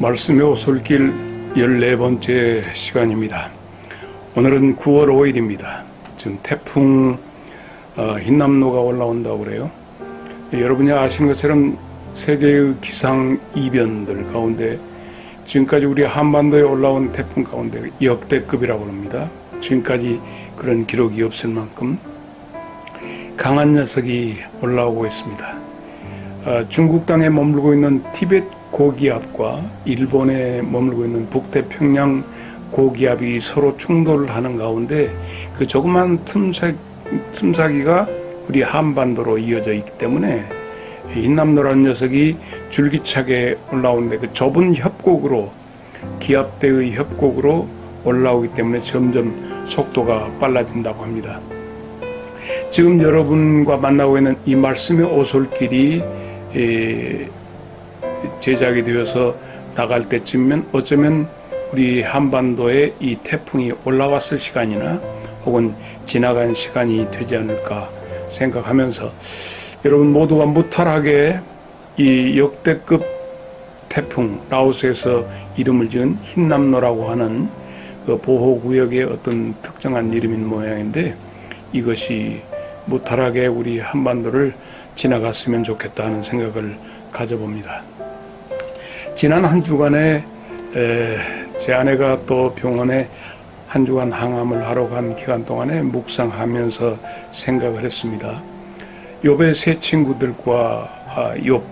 말씀의 오솔길 14번째 시간입니다. 오늘은 9월 5일입니다. 지금 태풍 흰남노가 올라온다고 그래요. 여러분이 아시는 것처럼 세계의 기상 이변들 가운데 지금까지 우리 한반도에 올라온 태풍 가운데 역대급이라고 합니다. 지금까지 그런 기록이 없을 만큼 강한 녀석이 올라오고 있습니다. 중국 땅에 머물고 있는 티베트 고기압과 일본에 머물고 있는 북태평양 고기압이 서로 충돌을 하는 가운데 그 조그만 틈사기가 우리 한반도로 이어져 있기 때문에 흰남노라는 녀석이 줄기차게 올라오는데 그 좁은 협곡으로 기압대의 협곡으로 올라오기 때문에 점점 속도가 빨라진다고 합니다. 지금 여러분과 만나고 있는 이 말씀의 오솔길이 제작이 되어서 나갈 때쯤이면 어쩌면 우리 한반도에 이 태풍이 올라왔을 시간이나 혹은 지나간 시간이 되지 않을까 생각하면서 여러분 모두가 무탈하게 이 역대급 태풍, 라오스에서 이름을 지은 흰남노라고 하는 그 보호구역의 어떤 특정한 이름인 모양인데 이것이 무탈하게 우리 한반도를 지나갔으면 좋겠다 하는 생각을 가져봅니다. 지난 한 주간에 제 아내가 또 병원에 한 주간 항암을 하러 간 기간 동안에 묵상하면서 생각을 했습니다. 욥의 세 친구들과 욥,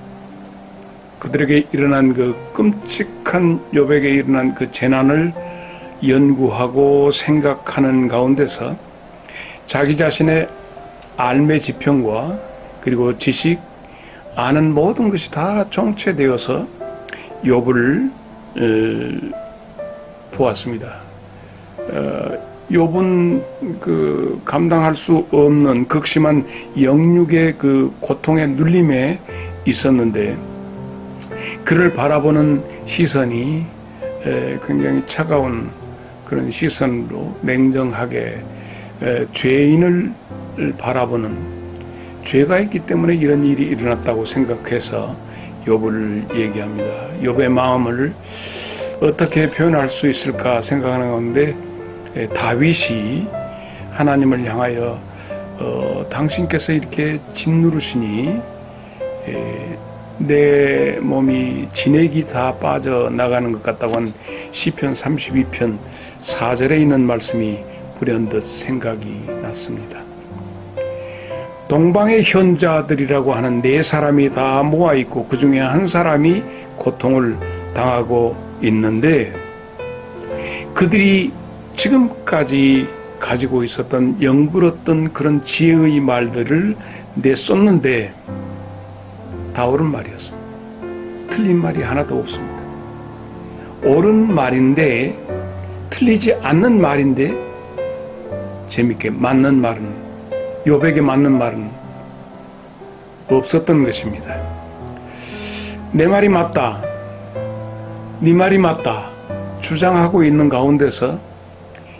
그들에게 일어난 그 끔찍한 욥에게 일어난 그 재난을 연구하고 생각하는 가운데서 자기 자신의 알매 지평과 그리고 지식, 아는 모든 것이 다 정체되어서 욥을 보았습니다. 욥은 그 감당할 수 없는 극심한 영육의 그 고통의 눌림에 있었는데 그를 바라보는 시선이 굉장히 차가운 그런 시선으로 냉정하게 죄인을 바라보는, 죄가 있기 때문에 이런 일이 일어났다고 생각해서 욥을 얘기합니다. 욥의 마음을 어떻게 표현할 수 있을까 생각하는 가운데 다윗이 하나님을 향하여 당신께서 이렇게 짓누르시니 내 몸이 진액이 다 빠져나가는 것 같다고 한 시편 32편 4절에 있는 말씀이 불현듯 생각이 났습니다. 동방의 현자들이라고 하는 4사람이 다 모아있고 그 중에 한 사람이 고통을 당하고 있는데 그들이 지금까지 가지고 있었던 영불었던 그런 지혜의 말들을 내쏟는데 다 옳은 말이었습니다. 틀린 말이 하나도 없습니다. 옳은 말인데 틀리지 않는 말인데 재밌게 맞는 말은 욥에게 맞는 말은 없었던 것입니다. 내 말이 맞다, 네 말이 맞다 주장하고 있는 가운데서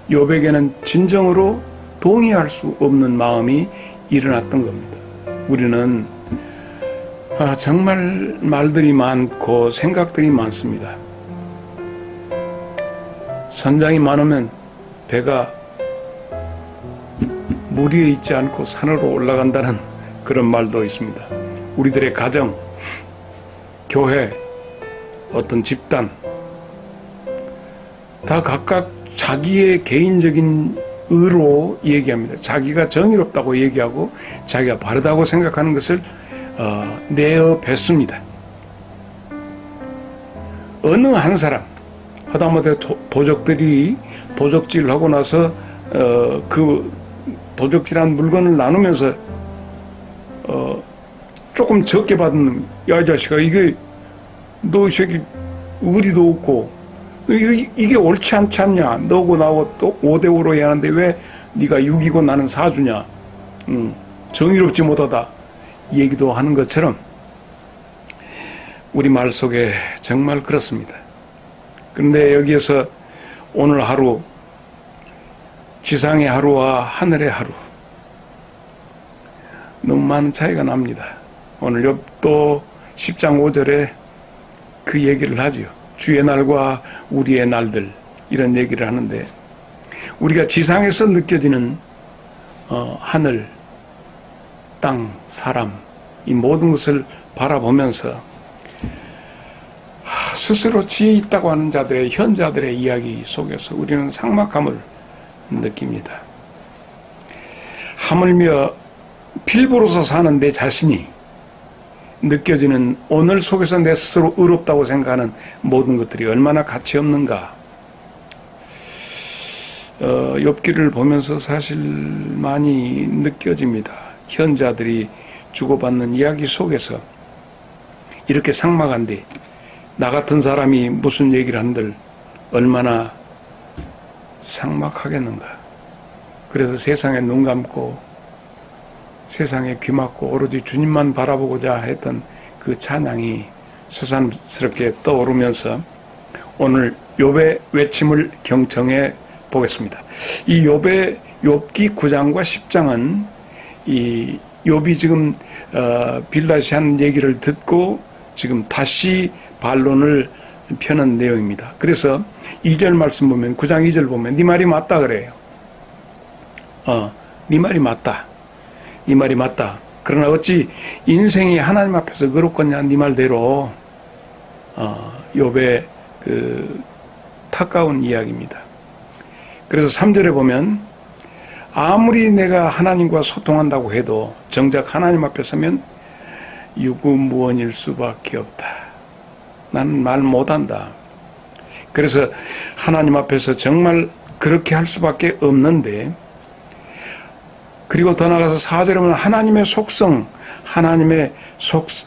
욥에게는 진정으로 동의할 수 없는 마음이 일어났던 겁니다. 우리는 정말 말들이 많고 생각들이 많습니다. 선장이 많으면 배가 물 위에 있지 않고 산으로 올라간다는 그런 말도 있습니다. 우리들의 가정, 교회, 어떤 집단 다 각각 자기의 개인적인 의로 얘기합니다. 자기가 정의롭다고 얘기하고 자기가 바르다고 생각하는 것을 내어 뱉습니다. 어느 한 사람, 하다못해 도적들이 도적질을 하고 나서 그 도적질한 물건을 나누면서 조금 적게 받은 놈이 야 이 자식아 이게 너 이 새끼 의리도 없고 이게 옳지 않지 않냐, 너고 나하고 또 5대5로 해야 하는데 왜 네가 6이고 나는 4주냐, 정의롭지 못하다 얘기도 하는 것처럼 우리 말 속에 정말 그렇습니다. 그런데 여기에서 오늘 하루, 지상의 하루와 하늘의 하루 너무 많은 차이가 납니다. 오늘 욥도 10장 5절에 그 얘기를 하지요. 주의 날과 우리의 날들, 이런 얘기를 하는데, 우리가 지상에서 느껴지는 하늘, 땅, 사람, 이 모든 것을 바라보면서 스스로 지혜 있다고 하는 자들의, 현자들의 이야기 속에서 우리는 삭막함을 느낍니다. 하물며 필부로서 사는 내 자신이 느껴지는 오늘 속에서 내 스스로 의롭다고 생각하는 모든 것들이 얼마나 가치 없는가. 욥기를 보면서 사실 많이 느껴집니다. 현자들이 주고받는 이야기 속에서 이렇게 삭막한데 나 같은 사람이 무슨 얘기를 한들 얼마나 삭막하겠는가. 그래서 세상에 눈 감고 세상에 귀 막고 오로지 주님만 바라보고자 했던 그 찬양이 새삼스럽게 떠오르면서 오늘 욥의 외침을 경청해 보겠습니다. 이 욥의 욥기 9장과 10장은 이 욥이 지금 빌닷이 한 얘기를 듣고 지금 다시 반론을 펴는 내용입니다. 그래서 2절 말씀 보면 9장 2절 보면 네 말이 맞다 그래요. 네 말이 맞다. 네 말이 맞다. 그러나 어찌 인생이 하나님 앞에서 그렇겠냐. 네 말대로 욥의 그 탁가운 이야기입니다. 그래서 3절에 보면 아무리 내가 하나님과 소통한다고 해도 정작 하나님 앞에 서면 유구무원일 수밖에 없다. 나는 말 못한다. 그래서 하나님 앞에서 정말 그렇게 할 수밖에 없는데, 그리고 더 나아가서 4절에 보면 하나님의 속성, 하나님의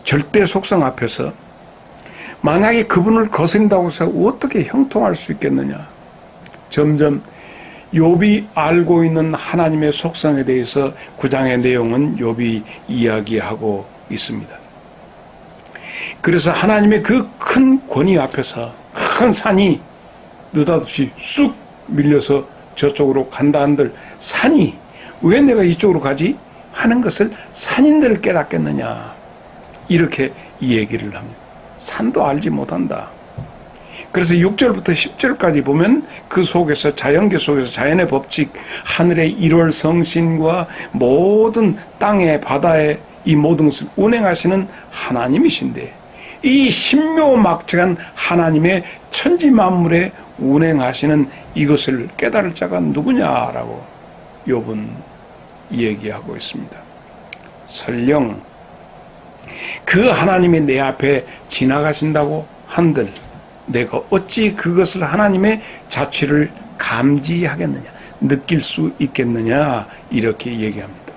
절대 속성 앞에서 만약에 그분을 거스린다고 해서 어떻게 형통할 수 있겠느냐. 점점 욥이 알고 있는 하나님의 속성에 대해서 9장의 내용은 욥이 이야기하고 있습니다. 그래서 하나님의 그 큰 권위 앞에서 큰 산이 느닷없이 쑥 밀려서 저쪽으로 간다 한들 산이 왜 내가 이쪽으로 가지? 하는 것을 산인들 깨닫겠느냐. 이렇게 이 얘기를 합니다. 산도 알지 못한다. 그래서 6절부터 10절까지 보면 그 속에서 자연계 속에서 자연의 법칙, 하늘의 일월성신과 모든 땅의 바다의 이 모든 것을 운행하시는 하나님이신데 이 신묘막측한 하나님의 천지만물에 운행하시는 이것을 깨달을 자가 누구냐라고 욥은 얘기하고 있습니다. 설령 그 하나님이 내 앞에 지나가신다고 한들 내가 어찌 그것을 하나님의 자취를 감지하겠느냐, 느낄 수 있겠느냐, 이렇게 얘기합니다.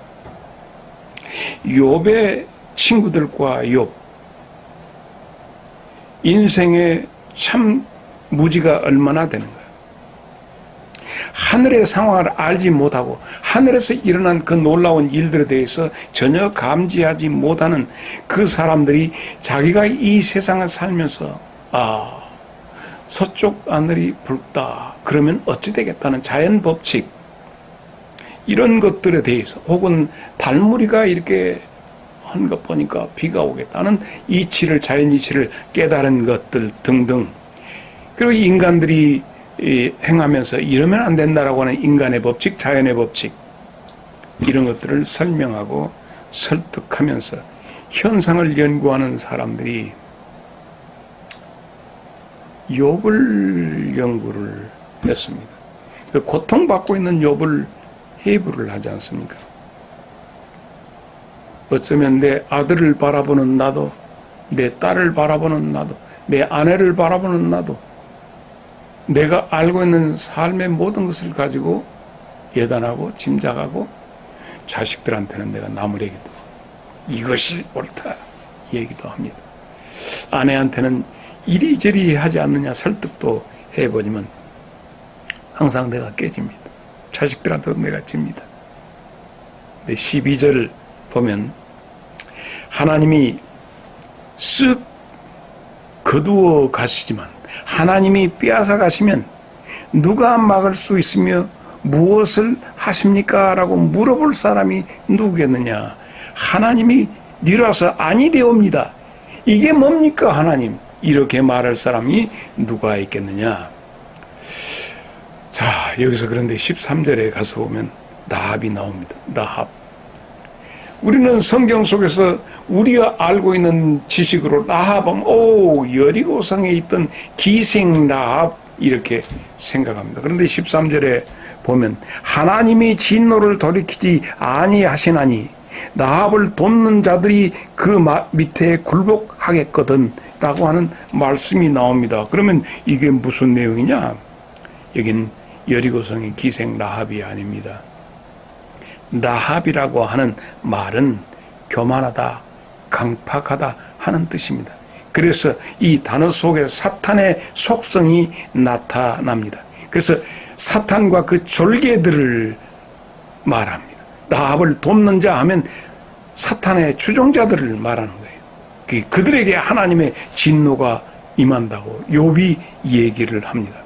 욥의 친구들과 욥, 인생의 참 무지가 얼마나 되는가. 하늘의 상황을 알지 못하고 하늘에서 일어난 그 놀라운 일들에 대해서 전혀 감지하지 못하는 그 사람들이 자기가 이 세상을 살면서 서쪽 하늘이 붉다. 그러면 어찌 되겠다는 자연 법칙, 이런 것들에 대해서, 혹은 달무리가 이렇게 한 것 보니까 비가 오겠다는 이치를, 자연 이치를 깨달은 것들 등등, 그리고 인간들이 행하면서 이러면 안 된다라고 하는 인간의 법칙, 자연의 법칙, 이런 것들을 설명하고 설득하면서 현상을 연구하는 사람들이 욥을 연구를 했습니다. 고통받고 있는 욥을 해부를 하지 않습니까? 어쩌면 내 아들을 바라보는 나도, 내 딸을 바라보는 나도, 내 아내를 바라보는 나도, 내가 알고 있는 삶의 모든 것을 가지고 예단하고 짐작하고 자식들한테는 내가 나무래기도 이것이 옳다 얘기도 합니다. 아내한테는 이리저리 하지 않느냐 설득도 해보지만 항상 내가 깨집니다. 자식들한테도 내가 집니다. 12절 보면 하나님이 쓱 거두어 가시지만 하나님이 빼앗아 가시면 누가 막을 수 있으며 무엇을 하십니까? 라고 물어볼 사람이 누구겠느냐. 하나님이 뒤라서 아니 되옵니다. 이게 뭡니까 하나님? 이렇게 말할 사람이 누가 있겠느냐. 자, 여기서 그런데 13절에 가서 보면 라합이 나옵니다. 라합. 우리는 성경 속에서 우리가 알고 있는 지식으로 라합은 여리고성에 있던 기생 라합 이렇게 생각합니다. 그런데 13절에 보면 하나님이 진노를 돌이키지 아니하시나니 라합을 돕는 자들이 그 밑에 굴복하겠거든 라고 하는 말씀이 나옵니다. 그러면 이게 무슨 내용이냐? 여긴 여리고성의 기생 라합이 아닙니다. 라합이라고 하는 말은 교만하다, 강팍하다 하는 뜻입니다. 그래서 이 단어 속에 사탄의 속성이 나타납니다. 그래서 사탄과 그 졸개들을 말합니다. 라합을 돕는 자 하면 사탄의 추종자들을 말하는 거예요. 그들에게 하나님의 진노가 임한다고 욥이 얘기를 합니다.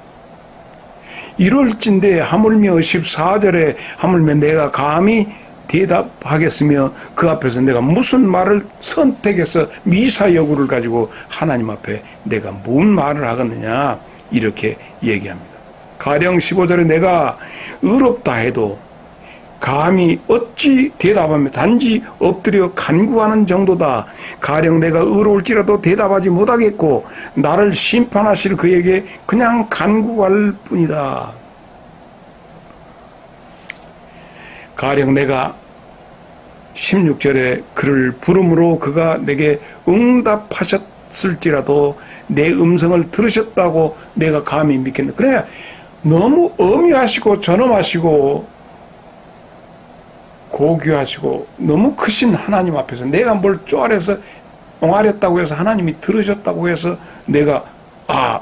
이럴진데 하물며 14절에 하물며 내가 감히 대답하겠으며 그 앞에서 내가 무슨 말을 선택해서 미사여구를 가지고 하나님 앞에 내가 뭔 말을 하겠느냐 이렇게 얘기합니다. 가령 15절에 내가 의롭다 해도 감히 어찌 대답하며 단지 엎드려 간구하는 정도다. 가령 내가 의로울지라도 대답하지 못하겠고 나를 심판하실 그에게 그냥 간구할 뿐이다. 가령 내가 16절에 그를 부름으로 그가 내게 응답하셨을지라도 내 음성을 들으셨다고 내가 감히 믿겠네. 그래, 너무 엄히하시고 전엄하시고 고귀하시고 너무 크신 하나님 앞에서 내가 뭘 쪼아려서 옹알했다고 해서 하나님이 들으셨다고 해서 내가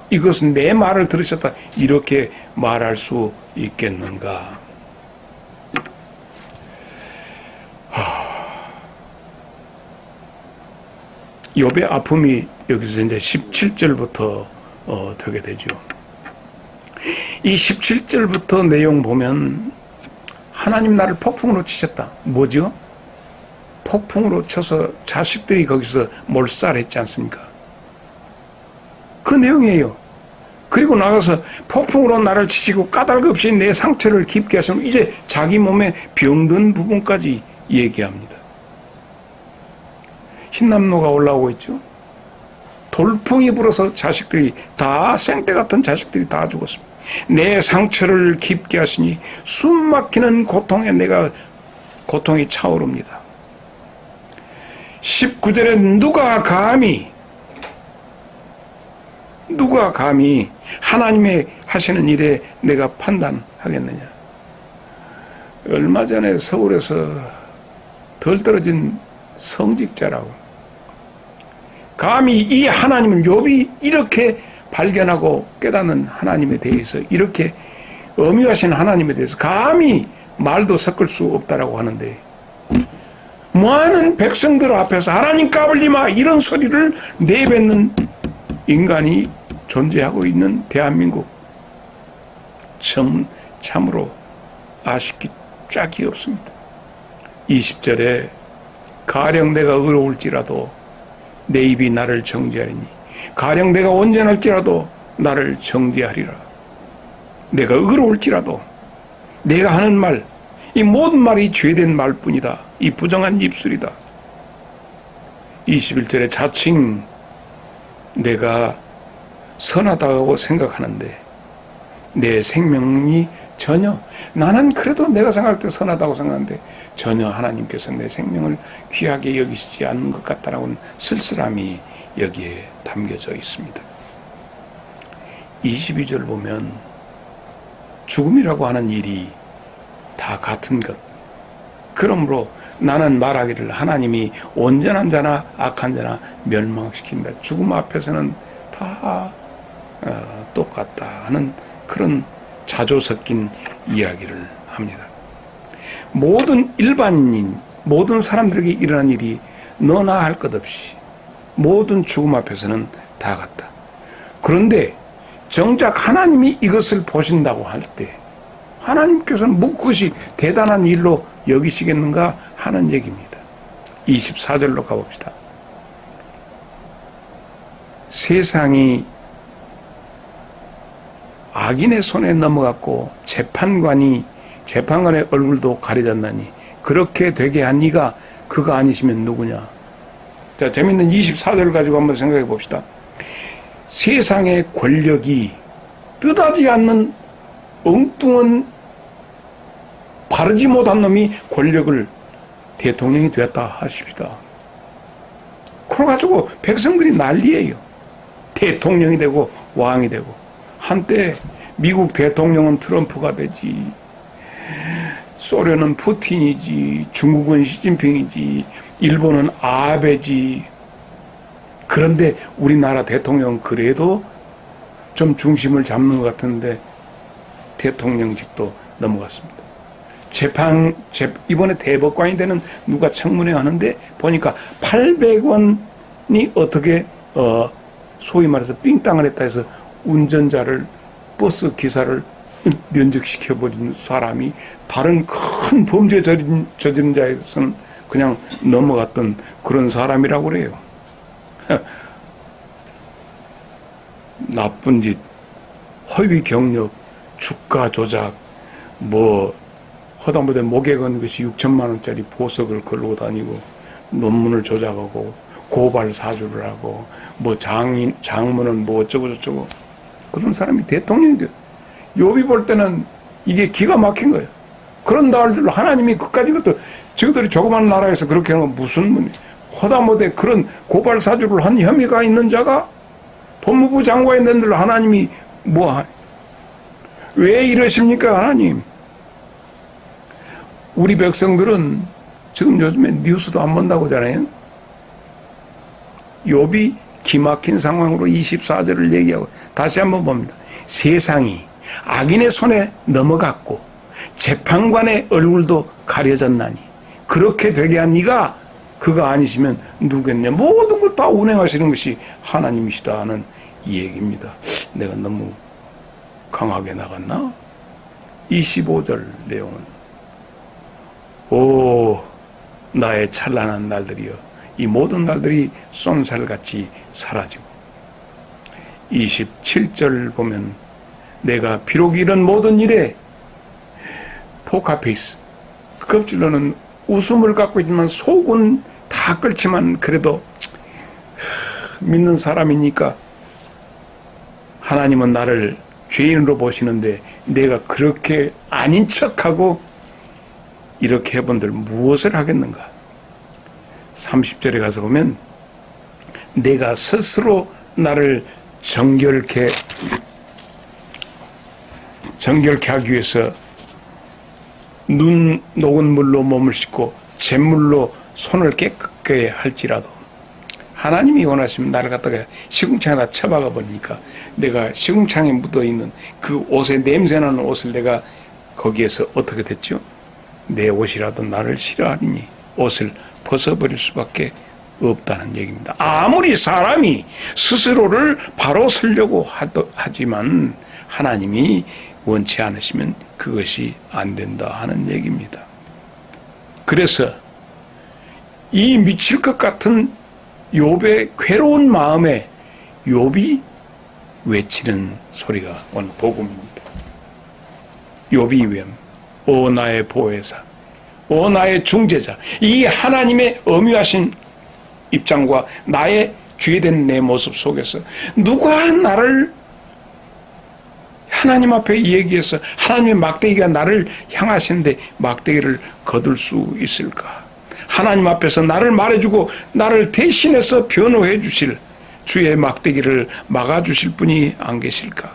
이것은 내 말을 들으셨다 이렇게 말할 수 있겠는가? 욥의 아픔이 여기서 이제 17절부터 되게 되죠. 이 17절부터 내용 보면 하나님 나를 폭풍으로 치셨다. 뭐죠? 폭풍으로 쳐서 자식들이 거기서 몰살했지 않습니까? 그 내용이에요. 그리고 나가서 폭풍으로 나를 치시고 까닭없이 내 상처를 깊게 하시면 이제 자기 몸에 병든 부분까지 얘기합니다. 흰남노가 올라오고 있죠. 돌풍이 불어서 자식들이 다 생떼 같은 자식들이 다 죽었습니다. 내 상처를 깊게 하시니 숨 막히는 고통에 내가 고통이 차오릅니다. 19절에 누가 감히 하나님의 하시는 일에 내가 판단하겠느냐. 얼마 전에 서울에서 덜 떨어진 성직자라고 감히 이 하나님은 욥이 이렇게 발견하고 깨닫는 하나님에 대해서 이렇게 엄유하신 하나님에 대해서 감히 말도 섞을 수 없다라고 하는데 많은 백성들 앞에서 하나님 까불지마 이런 소리를 내뱉는 인간이 존재하고 있는 대한민국 참으로 아쉽기 짝이 없습니다. 20절에 가령 내가 의로울지라도 내 입이 나를 정죄하리니 가령 내가 온전할지라도 나를 정죄하리라. 내가 의로울지라도 내가 하는 말, 이 모든 말이 죄된 말뿐이다. 이 부정한 입술이다. 21절에 자칭 내가 선하다고 생각하는데 내 생명이 전혀 나는 그래도 내가 생각할 때 선하다고 생각하는데 전혀 하나님께서 내 생명을 귀하게 여기시지 않는 것 같다라는 쓸쓸함이 여기에 담겨져 있습니다. 22절 보면 죽음이라고 하는 일이 다 같은 것. 그러므로 나는 말하기를 하나님이 온전한 자나 악한 자나 멸망시킨다. 죽음 앞에서는 다 똑같다 하는 그런 자조 섞인 이야기를 합니다. 모든 일반인, 모든 사람들에게 일어난 일이 너나 할 것 없이 모든 죽음 앞에서는 다 같다. 그런데 정작 하나님이 이것을 보신다고 할 때 하나님께서는 뭐 그것이 대단한 일로 여기시겠는가 하는 얘기입니다. 24절로 가봅시다. 세상이 악인의 손에 넘어갔고 재판관의 얼굴도 가려졌나니 그렇게 되게 한 이가 그가 아니시면 누구냐. 자, 재밌는 24절 가지고 한번 생각해 봅시다. 세상의 권력이 뜻하지 않는 엉뚱한 바르지 못한 놈이 권력을 대통령이 되었다 하십시다. 그래가지고 백성들이 난리예요. 대통령이 되고 왕이 되고. 한때 미국 대통령은 트럼프가 되지, 소련은 푸틴이지, 중국은 시진핑이지, 일본은 아베지. 그런데 우리나라 대통령은 그래도 좀 중심을 잡는 것 같은데 대통령직도 넘어갔습니다. 이번에 대법관이 되는 누가 청문회 하는데 보니까 800원이 어떻게 소위 말해서 삥땅을 했다 해서 운전자를, 버스 기사를 면직시켜버린 사람이 다른 큰 범죄 저지른 자에서는 그냥 넘어갔던 그런 사람이라고 그래요. 나쁜 짓, 허위 경력, 주가 조작, 허다못해 목에 건 것이 6천만 원짜리 보석을 걸고 다니고 논문을 조작하고 고발 사주를 하고 장문은 어쩌고저쩌고 그런 사람이 대통령이 돼요. 욥이 볼 때는 이게 기가 막힌 거예요. 그런 날들 하나님이 그까지 것도 저들이 조그만 나라에서 그렇게 하는 건 무슨 문이, 허다못해 그런 고발 사주를 한 혐의가 있는 자가 법무부 장관이 된들 하나님이 왜 이러십니까 하나님? 우리 백성들은 지금 요즘에 뉴스도 안 본다고 하잖아요. 욥이 기막힌 상황으로 24절을 얘기하고 다시 한번 봅니다. 세상이 악인의 손에 넘어갔고 재판관의 얼굴도 가려졌나니 그렇게 되게 한 이가 그가 아니시면 누구겠냐. 모든 것 다 운행하시는 것이 하나님이시다 하는 이 얘기입니다. 내가 너무 강하게 나갔나? 25절 내용은 오 나의 찬란한 날들이여 이 모든 날들이 쏜살같이 사라지고 27절 보면 내가 비록 이런 모든 일에 포카페이스 껍질로는 웃음을 갖고 있지만 속은 다 끓지만 그래도 믿는 사람이니까 하나님은 나를 죄인으로 보시는데 내가 그렇게 아닌 척하고 이렇게 해본들 무엇을 하겠는가. 30절에 가서 보면 내가 스스로 나를 정결케 하기 위해서 눈 녹은 물로 몸을 씻고 잿물로 손을 깨끗게 할지라도 하나님이 원하시면 나를 갖다가 시궁창에다 쳐박아 버리니까 내가 시궁창에 묻어있는 그 옷에 냄새나는 옷을 내가 거기에서 어떻게 됐죠? 내 옷이라도 나를 싫어하니 옷을 벗어버릴 수밖에 없다는 얘기입니다. 아무리 사람이 스스로를 바로 서려고 하지만 하나님이 원치 않으시면 그것이 안 된다 하는 얘기입니다. 그래서 이 미칠 것 같은 욥의 괴로운 마음에 욥이 외치는 소리가 오늘 복음입니다. 욥이 왜 오 나의 보혜사, 오 나의 중재자, 이 하나님의 엄유하신 입장과 나의 죄된 내 모습 속에서 누가 나를 하나님 앞에 얘기해서 하나님의 막대기가 나를 향하시는데 막대기를 거둘 수 있을까? 하나님 앞에서 나를 말해주고 나를 대신해서 변호해 주실 주의 막대기를 막아주실 분이 안 계실까?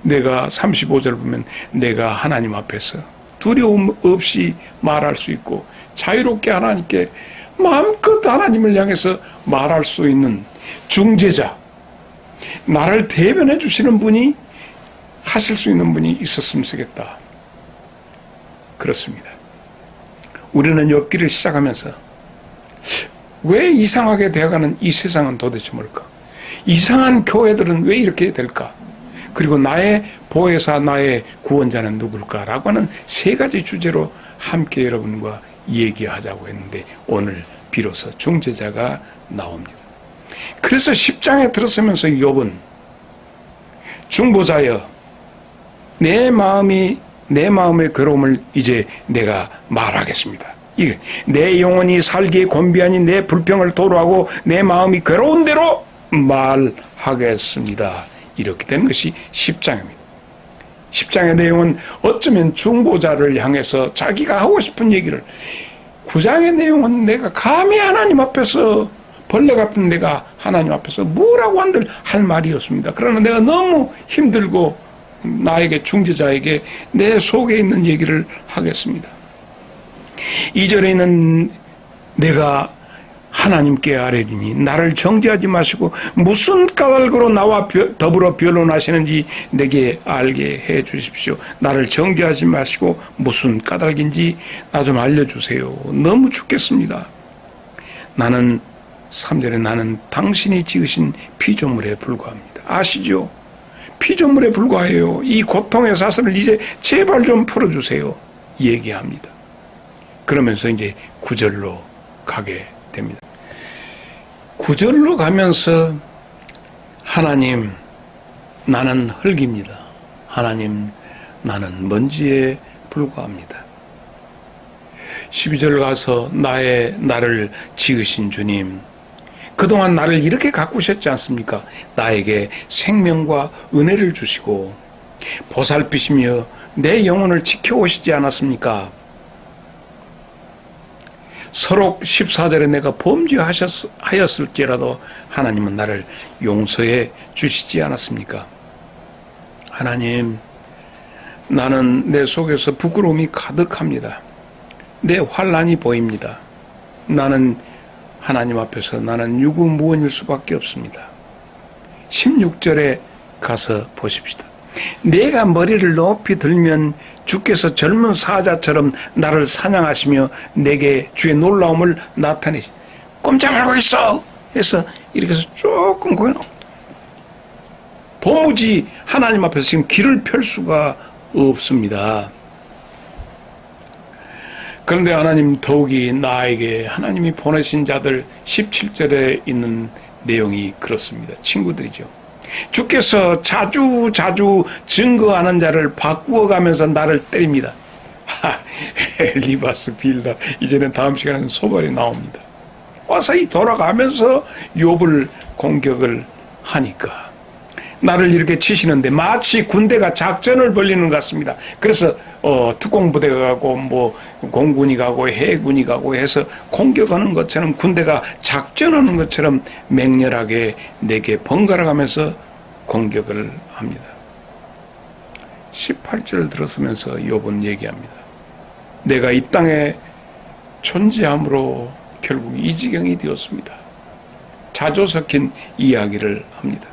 내가 35절 보면 내가 하나님 앞에서 두려움 없이 말할 수 있고 자유롭게 하나님께 마음껏 하나님을 향해서 말할 수 있는 중재자, 나를 대변해 주시는 분이 하실 수 있는 분이 있었으면 쓰겠다. 그렇습니다. 우리는 욥기를 시작하면서 왜 이상하게 되어가는 이 세상은 도대체 뭘까? 이상한 교회들은 왜 이렇게 될까? 그리고 나의 보혜사, 나의 구원자는 누굴까라고 하는 세 가지 주제로 함께 여러분과 얘기하자고 했는데 오늘 비로소 중재자가 나옵니다. 그래서 10장에 들어서면서 욥은 중보자여 내 마음의 괴로움을 이제 내가 말하겠습니다. 내 영혼이 살기에 곤비하니 내 불평을 토로하고 내 마음이 괴로운 대로 말하겠습니다. 이렇게 된 것이 10장입니다. 10장의 내용은 어쩌면 중보자를 향해서 자기가 하고 싶은 얘기를, 9장의 내용은 내가 감히 하나님 앞에서, 벌레 같은 내가 하나님 앞에서 뭐라고 한들 할 말이었습니다. 그러나 내가 너무 힘들고 나에게, 중재자에게 내 속에 있는 얘기를 하겠습니다. 2절에는 내가 하나님께 아뢰리니 나를 정죄하지 마시고 무슨 까닭으로 나와 더불어 변론하시는지 내게 알게 해 주십시오. 나를 정죄하지 마시고 무슨 까닭인지 나 좀 알려주세요. 너무 죽겠습니다. 나는 3절에 나는 당신이 지으신 피조물에 불과합니다. 아시죠? 피조물에 불과해요. 이 고통의 사슬을 이제 제발 좀 풀어주세요. 얘기합니다. 그러면서 이제 9절로 가게 됩니다. 9절로 가면서 하나님 나는 흙입니다. 하나님 나는 먼지에 불과합니다. 12절 가서 나를 지으신 주님, 그동안 나를 이렇게 가꾸셨지 않습니까? 나에게 생명과 은혜를 주시고 보살피시며 내 영혼을 지켜오시지 않았습니까? 서록 14절에 내가 범죄하였을지라도 하나님은 나를 용서해 주시지 않았습니까? 하나님, 나는 내 속에서 부끄러움이 가득합니다. 내 환난이 보입니다. 나는 하나님 앞에서 나는 유구무원일 수밖에 없습니다. 16절에 가서 보십시다. 내가 머리를 높이 들면 주께서 젊은 사자처럼 나를 사냥하시며 내게 주의 놀라움을 나타내시. 꼼짝 말고 있어! 해서 이렇게 해서 조금 도무지 하나님 앞에서 지금 길을 펼 수가 없습니다. 그런데 하나님 더욱이 나에게 하나님이 보내신 자들 17절에 있는 내용이 그렇습니다. 친구들이죠. 주께서 자주 증거하는 자를 바꾸어가면서 나를 때립니다. 리바스 빌다. 이제는 다음 시간에는 소발이 나옵니다. 와서 돌아가면서 욥을 공격을 하니까 나를 이렇게 치시는데 마치 군대가 작전을 벌리는 것 같습니다. 그래서 특공부대가 가고 뭐 공군이 가고 해군이 가고 해서 공격하는 것처럼, 군대가 작전하는 것처럼 맹렬하게 내게 번갈아 가면서 공격을 합니다. 18절을 들었으면서 욥은 얘기합니다. 내가 이 땅에 존재함으로 결국 이 지경이 되었습니다. 자조 섞인 이야기를 합니다.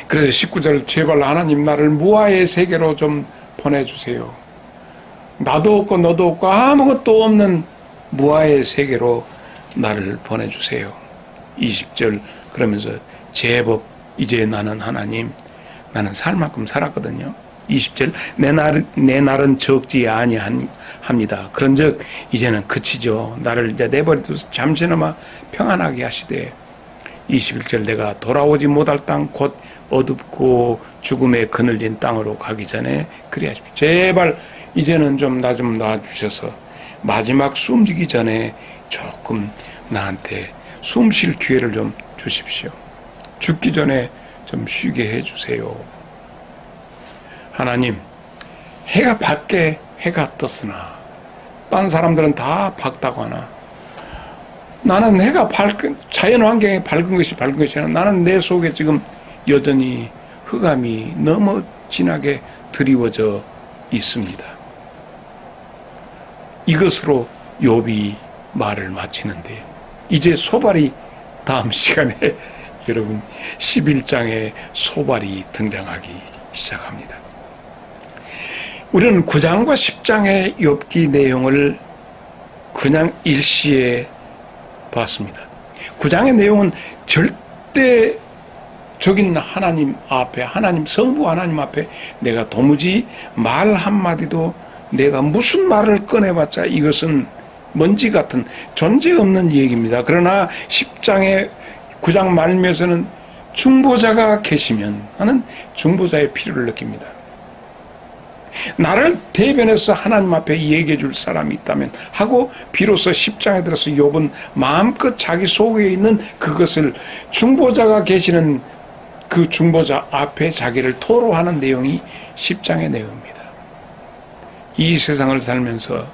그래서 19절, 제발 하나님 나를 무아의 세계로 좀 보내주세요. 나도 없고 너도 없고 아무것도 없는 무아의 세계로 나를 보내주세요. 20절, 그러면서 제법 이제 나는 하나님, 나는 살 만큼 살았거든요. 20절, 내 날은 적지 아니합니다. 그런즉 이제는 그치죠. 나를 이제 내버려둬서 잠시나마 평안하게 하시되. 21절, 내가 돌아오지 못할 땅 곧 어둡고 죽음에 그늘진 땅으로 가기 전에 그리하십시오. 제발 이제는 좀 나 좀 놔주셔서 마지막 숨지기 전에 조금 나한테 숨 쉴 기회를 좀 주십시오. 죽기 전에 좀 쉬게 해주세요. 하나님, 해가 밝게 해가 떴으나 딴 사람들은 다 밝다고 하나 나는 해가 자연 환경에 밝은 것이 아니라 나는 내 속에 지금 여전히 흑암이 너무 진하게 드리워져 있습니다. 이것으로 욥이 말을 마치는데, 이제 소발이 다음 시간에 여러분 11장에 소발이 등장하기 시작합니다. 우리는 9장과 10장의 욥기 내용을 그냥 일시에 봤습니다. 9장의 내용은 절대적인 하나님 앞에, 성부 하나님 앞에 내가 도무지 말 한마디도, 내가 무슨 말을 꺼내봤자 이것은 먼지 같은 존재 없는 얘기입니다. 그러나 10장의 9장 말미에서는 중보자가 계시면 하는 중보자의 필요를 느낍니다. 나를 대변해서 하나님 앞에 얘기해 줄 사람이 있다면 하고 비로소 10장에 들어서 욥은 마음껏 자기 속에 있는 그것을 중보자가 계시는 그 중보자 앞에 자기를 토로하는 내용이 10장의 내용입니다. 이 세상을 살면서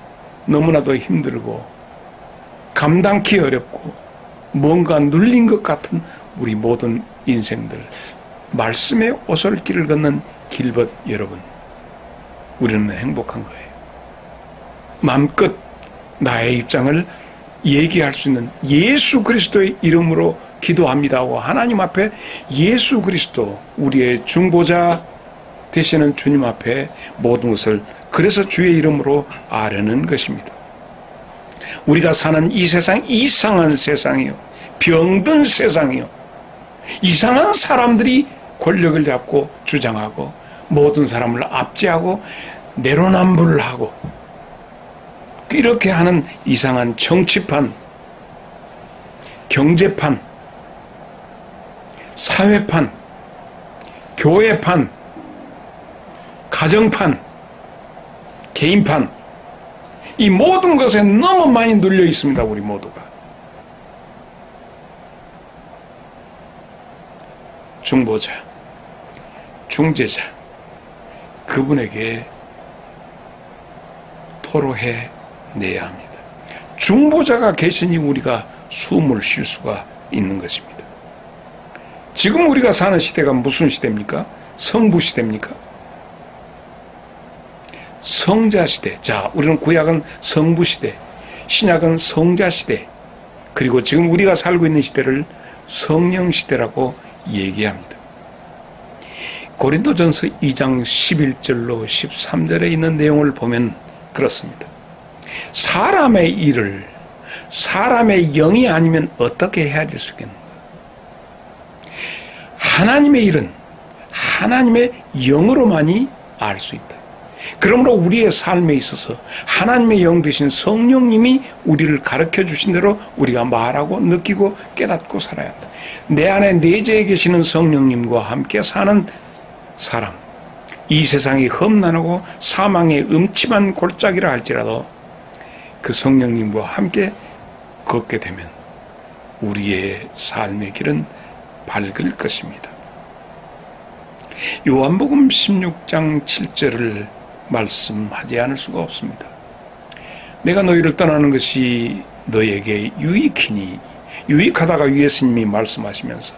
너무나도 힘들고 감당기 어렵고 뭔가 눌린 것 같은 우리 모든 인생들, 말씀의 오솔길을 걷는 길벗 여러분, 우리는 행복한 거예요. 마음껏 나의 입장을 얘기할 수 있는 예수 그리스도의 이름으로 기도합니다 하고 하나님 앞에 예수 그리스도, 우리의 중보자 되시는 주님 앞에 모든 것을 그래서 주의 이름으로 아뢰는 것입니다. 우리가 사는 이 세상 이상한 세상이요, 병든 세상이요, 이상한 사람들이 권력을 잡고 주장하고 모든 사람을 압제하고 내로남불을 하고 이렇게 하는 이상한 정치판, 경제판, 사회판, 교회판, 가정판, 개인판, 이 모든 것에 너무 많이 눌려 있습니다. 우리 모두가. 중보자, 중재자, 그분에게 토로해 내야 합니다. 중보자가 계시니 우리가 숨을 쉴 수가 있는 것입니다. 지금 우리가 사는 시대가 무슨 시대입니까? 성부 시대입니까? 성자 시대. 자, 우리는 구약은 성부 시대, 신약은 성자 시대, 그리고 지금 우리가 살고 있는 시대를 성령 시대라고 얘기합니다. 고린도전서 2장 11절로 13절에 있는 내용을 보면 그렇습니다. 사람의 일을 사람의 영이 아니면 어떻게 헤아릴 수 있겠는가? 하나님의 일은 하나님의 영으로만이 알 수 있다. 그러므로 우리의 삶에 있어서 하나님의 영 되신 성령님이 우리를 가르쳐 주신 대로 우리가 말하고 느끼고 깨닫고 살아야 한다. 내 안에 내재해 계시는 성령님과 함께 사는 사람, 이 세상이 험난하고 사망의 음침한 골짜기라 할지라도 그 성령님과 함께 걷게 되면 우리의 삶의 길은 밝을 것입니다. 요한복음 16장 7절을 말씀하지 않을 수가 없습니다. 내가 너희를 떠나는 것이 너에게 유익이니, 유익하다가 예수님이 말씀하시면서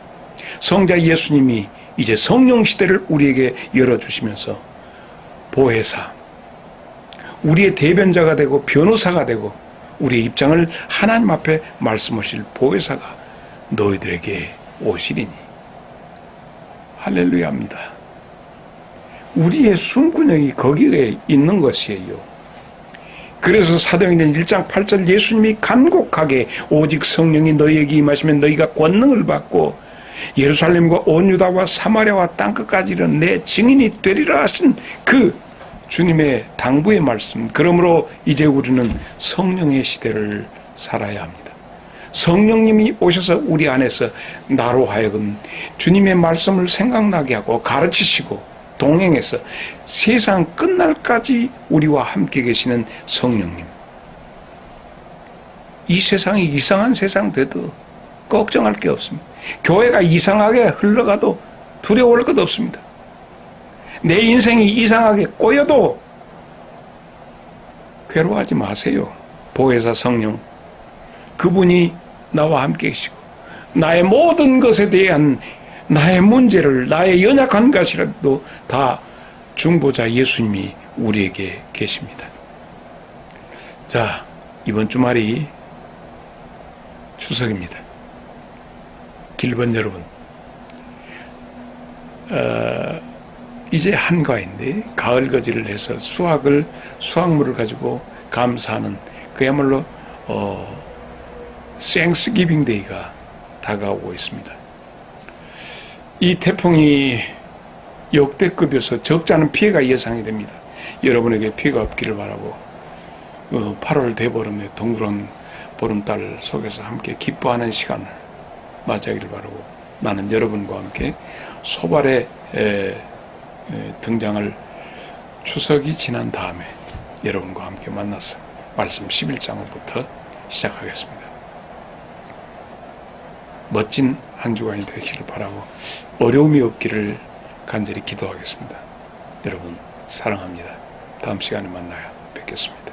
성자 예수님이 이제 성령 시대를 우리에게 열어주시면서 보혜사, 우리의 대변자가 되고 변호사가 되고 우리의 입장을 하나님 앞에 말씀하실 보혜사가 너희들에게 오시리니, 할렐루야입니다. 우리의 숨구녕이 거기에 있는 것이에요. 그래서 사도행전 1장 8절 예수님이 간곡하게 오직 성령이 너희에게 임하시면 너희가 권능을 받고 예루살렘과 온 유다와 사마리아와 땅끝까지 이르는 내 증인이 되리라 하신 그 주님의 당부의 말씀. 그러므로 이제 우리는 성령의 시대를 살아야 합니다. 성령님이 오셔서 우리 안에서 나로 하여금 주님의 말씀을 생각나게 하고 가르치시고 동행해서 세상 끝날까지 우리와 함께 계시는 성령님. 이 세상이 이상한 세상 돼도 걱정할 게 없습니다. 교회가 이상하게 흘러가도 두려워할 것 없습니다. 내 인생이 이상하게 꼬여도 괴로워하지 마세요. 보혜사 성령, 그분이 나와 함께 계시고 나의 모든 것에 대한 나의 문제를, 나의 연약한 것이라도 다 중보자 예수님이 우리에게 계십니다. 자, 이번 주말이 추석입니다. 길번 여러분, 이제 한가인데 가을 거지를 해서 수확물을 가지고 감사하는 그야말로 땡스기빙 데이가 다가오고 있습니다. 이 태풍이 역대급이어서 적지 않은 피해가 예상이 됩니다. 여러분에게 피해가 없기를 바라고 8월 대보름의 둥그런 보름달 속에서 함께 기뻐하는 시간을 맞이하기를 바라고, 나는 여러분과 함께 소발에 등장할 추석이 지난 다음에 여러분과 함께 만나서 말씀 11장부터 시작하겠습니다. 멋진 한 주간이 되시길 바라고 어려움이 없기를 간절히 기도하겠습니다. 여러분 사랑합니다. 다음 시간에 만나요. 뵙겠습니다.